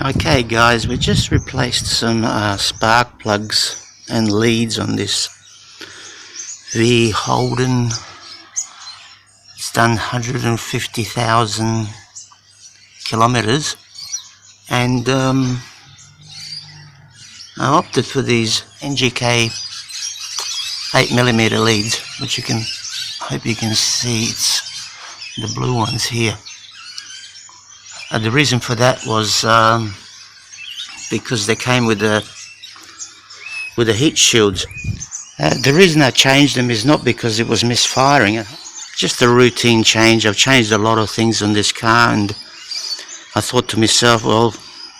Okay guys, we just replaced some spark plugs and leads on this Holden. It's done 150,000 kilometers, and I opted for these NGK 8mm leads, which hope you can see. It's the blue ones here. The reason for that was because they came with the heat shields. The reason I changed them is not because it was misfiring, just a routine change. I've changed a lot of things on this car, and I thought to myself, well,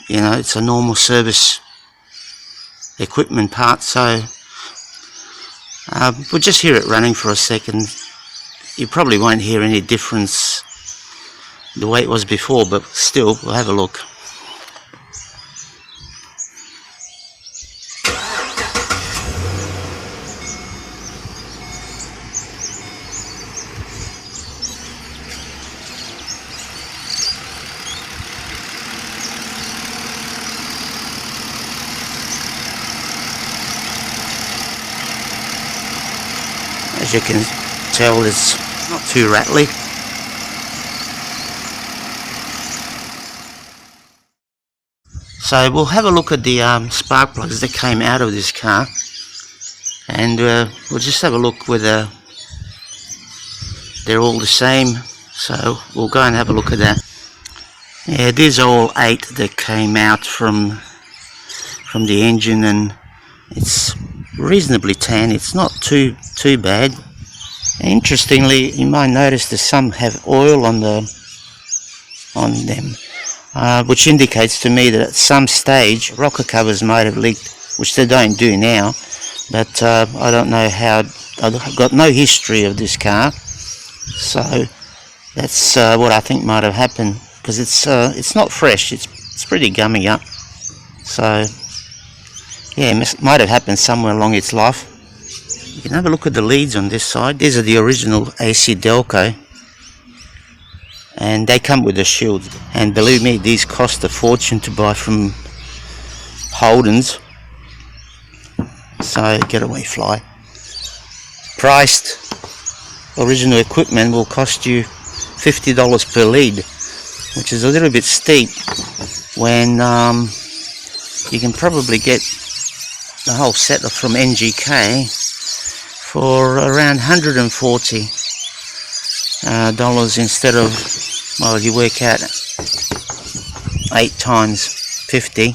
you know, it's a normal service equipment part, so we'll just hear it running for a second. You probably won't hear any difference the way it was before, but still, we'll have a look. As you can tell, it's not too rattly. So we'll have a look at the spark plugs that came out of this car, and we'll just have a look whether they're all the same. So we'll go and have a look at that. Yeah, these are all 8 that came out from the engine, and it's reasonably tan. It's not too bad. Interestingly, you might notice that some have oil on them, which indicates to me that at some stage rocker covers might have leaked, which they don't do now, but I don't know how. I've got no history of this car, so that's what I think might have happened, because it's not fresh. It's pretty gummy up, so yeah, it might have happened somewhere along its life. You can have a look at the leads on this side. These are the original AC Delco, and they come with a shield, and believe me, these cost a fortune to buy from Holden's. So get away, fly. Priced original equipment will cost you $50 per lead, which is a little bit steep when you can probably get the whole set from NGK for around $140 instead of, well, you work out 8 times 50.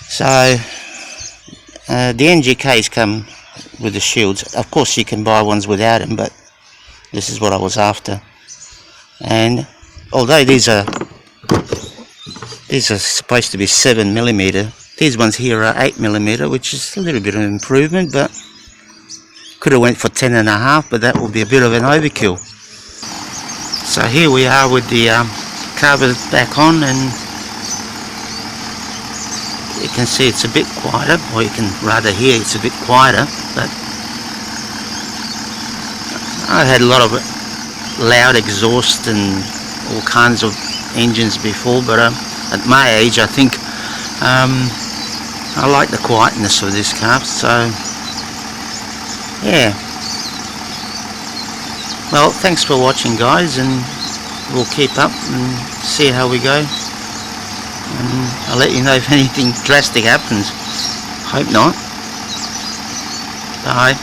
So the NGKs come with the shields. Of course you can buy ones without them, but this is what I was after. And although these are supposed to be 7mm, these ones here are 8mm, which is a little bit of an improvement, but could have went for 10.5, but that will be a bit of an overkill. So here we are with the covers back on, and you can see it's a bit quieter, or you can rather hear it's a bit quieter, but I had a lot of loud exhaust and all kinds of engines before, but at my age I think I like the quietness of this car, so yeah. Well, thanks for watching guys, and we'll keep up and see how we go, and I'll let you know if anything drastic happens. Hope not. Bye.